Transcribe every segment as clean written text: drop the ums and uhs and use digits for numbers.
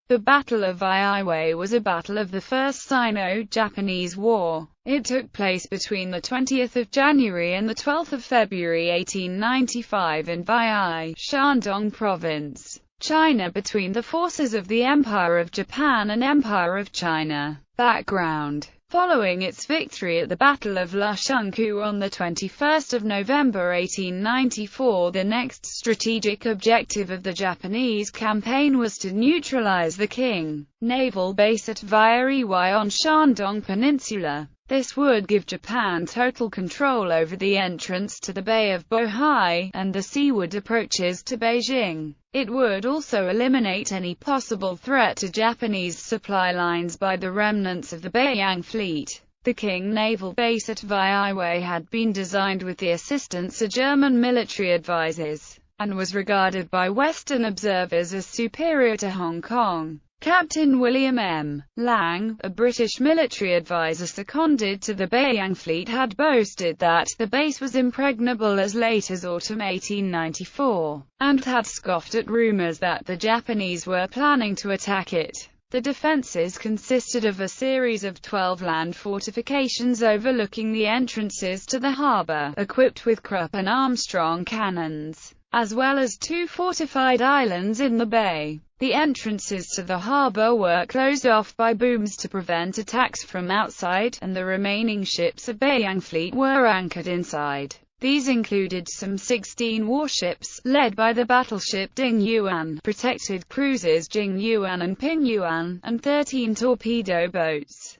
The Battle of Weihaiwei was a battle of the First Sino-Japanese War. It took place between the 20th of January and the 12th of February 1895 in Weihai, Shandong Province, China, between the forces of the Empire of Japan and Empire of China. Background: following its victory at the Battle of Lushunkou on 21 November 1894, the next strategic objective of the Japanese campaign was to neutralize the Qing naval base at Weihaiwei on Shandong Peninsula. This would give Japan total control over the entrance to the Bay of Bohai, and the seaward approaches to Beijing. It would also eliminate any possible threat to Japanese supply lines by the remnants of the Beiyang fleet. The Qing naval base at Weihaiwei had been designed with the assistance of German military advisors, and was regarded by Western observers as superior to Hong Kong. Captain William M. Lang, a British military advisor seconded to the Beiyang fleet, had boasted that the base was impregnable as late as autumn 1894, and had scoffed at rumors that the Japanese were planning to attack it. The defenses consisted of a series of 12 land fortifications overlooking the entrances to the harbor, equipped with Krupp and Armstrong cannons, as well as 2 fortified islands in the bay. The entrances to the harbor were closed off by booms to prevent attacks from outside, and the remaining ships of Beiyang fleet were anchored inside. These included some 16 warships, led by the battleship Ding Yuan, protected cruisers Jing Yuan and Ping Yuan, and 13 torpedo boats.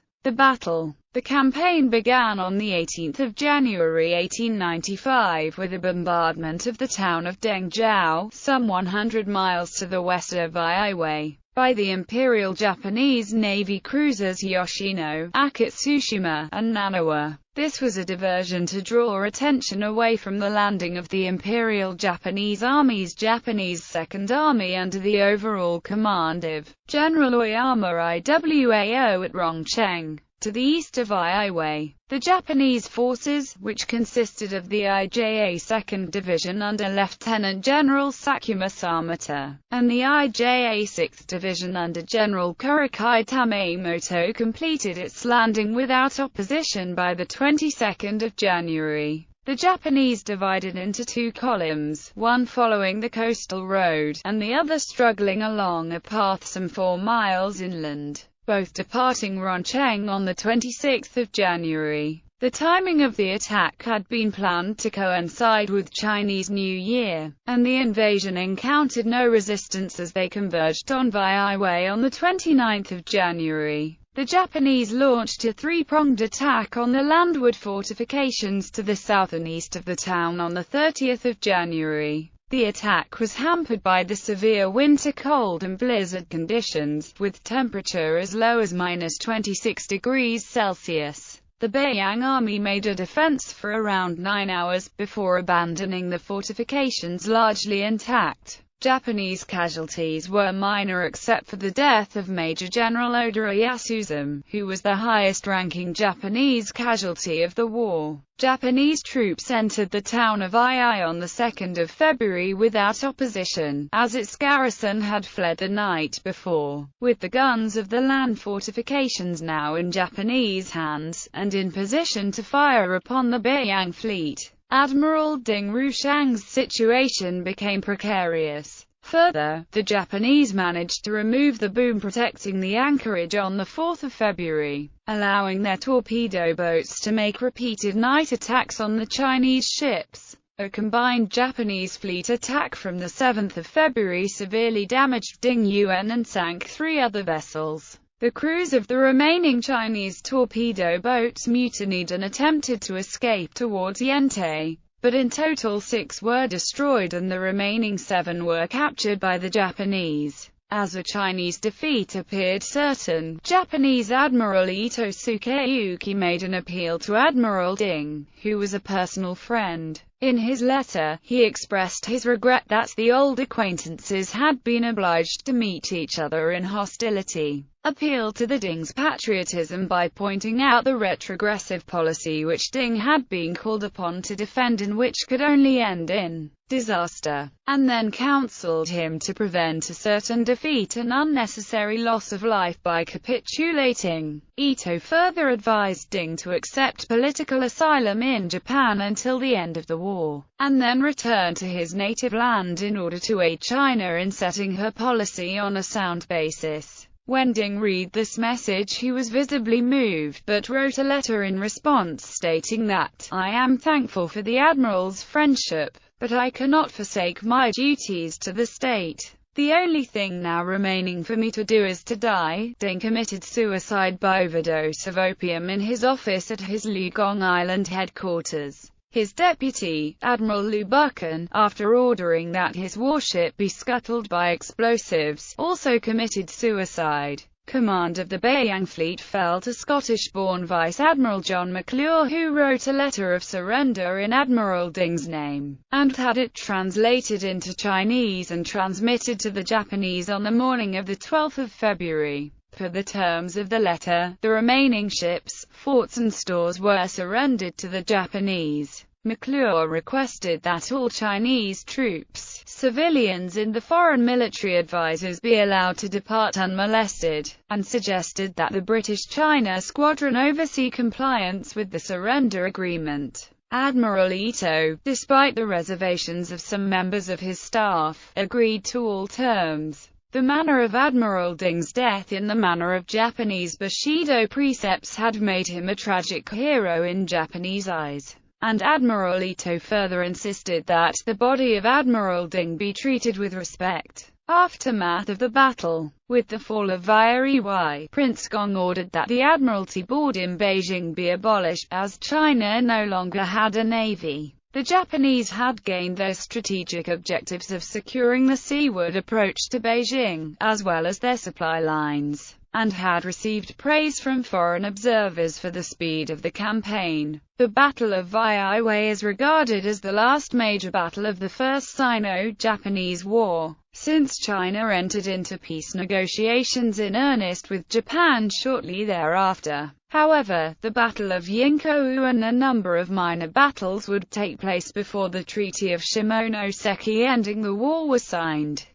The campaign began on 18 January 1895 with a bombardment of the town of Dengzhou, some 100 miles to the west of Weihaiwei, by the Imperial Japanese Navy cruisers Yoshino, Akitsushima, and Nanawa. This was a diversion to draw attention away from the landing of the Imperial Japanese Army's Japanese Second Army under the overall command of General Oyama Iwao at Rongcheng. To the east of Weihaiwei, the Japanese forces, which consisted of the IJA 2nd Division under Lieutenant General Sakuma Samata, and the IJA 6th Division under General Kurikai Tamemoto, completed its landing without opposition by the 22nd of January. The Japanese divided into 2 columns, one following the coastal road, and the other struggling along a path some 4 miles inland, both departing Rongcheng on 26 January. The timing of the attack had been planned to coincide with Chinese New Year, and the invasion encountered no resistance as they converged on Weihaiwei on 29 January. The Japanese launched a 3-pronged attack on the landward fortifications to the south and east of the town on 30 January. The attack was hampered by the severe winter cold and blizzard conditions, with temperature as low as -26 degrees Celsius. The Beiyang army made a defense for around 9 hours, before abandoning the fortifications largely intact. Japanese casualties were minor except for the death of Major General Oda Yasuzumi, who was the highest-ranking Japanese casualty of the war. Japanese troops entered the town of Weihai on 2 February without opposition, as its garrison had fled the night before. With the guns of the land fortifications now in Japanese hands, and in position to fire upon the Beiyang fleet, Admiral Ding Rushang's situation became precarious. Further, the Japanese managed to remove the boom protecting the anchorage on 4 February, allowing their torpedo boats to make repeated night attacks on the Chinese ships. A combined Japanese fleet attack from 7 February severely damaged Ding Yuan and sank 3 other vessels. The crews of the remaining Chinese torpedo boats mutinied and attempted to escape towards Yentei, but in total 6 were destroyed and the remaining 7 were captured by the Japanese. As a Chinese defeat appeared certain, Japanese Admiral Ito Sukeyuki made an appeal to Admiral Ding, who was a personal friend In his letter, he expressed his regret that the old acquaintances had been obliged to meet each other in hostility, appealed to the Ding's patriotism by pointing out the retrogressive policy which Ding had been called upon to defend and which could only end in disaster, and then counseled him to prevent a certain defeat and unnecessary loss of life by capitulating. Ito further advised Ding to accept political asylum in Japan until the end of the war, and then return to his native land in order to aid China in setting her policy on a sound basis. When Ding read this message, he was visibly moved, but wrote a letter in response stating that, "I am thankful for the Admiral's friendship, but I cannot forsake my duties to the state. The only thing now remaining for me to do is to die." Ding committed suicide by overdose of opium in his office at his Liugong Island headquarters. His deputy, Admiral Liu Buchan, after ordering that his warship be scuttled by explosives, also committed suicide. Command of the Beiyang fleet fell to Scottish-born Vice Admiral John McClure, who wrote a letter of surrender in Admiral Ding's name, and had it translated into Chinese and transmitted to the Japanese on the morning of the 12th of February. Per the terms of the letter, the remaining ships, forts and stores were surrendered to the Japanese. McClure requested that all Chinese troops, civilians and the foreign military advisors be allowed to depart unmolested, and suggested that the British-China squadron oversee compliance with the surrender agreement. Admiral Ito, despite the reservations of some members of his staff, agreed to all terms. The manner of Admiral Ding's death in the manner of Japanese Bushido precepts had made him a tragic hero in Japanese eyes, and Admiral Ito further insisted that the body of Admiral Ding be treated with respect. Aftermath of the battle. With the fall of Weihaiwei, Prince Gong ordered that the Admiralty Board in Beijing be abolished, as China no longer had a navy. The Japanese had gained their strategic objectives of securing the seaward approach to Beijing, as well as their supply lines, and had received praise from foreign observers for the speed of the campaign. The Battle of Weihaiwei is regarded as the last major battle of the First Sino-Japanese War, since China entered into peace negotiations in earnest with Japan shortly thereafter. However, the Battle of Yinkou and a number of minor battles would take place before the Treaty of Shimonoseki ending the war was signed.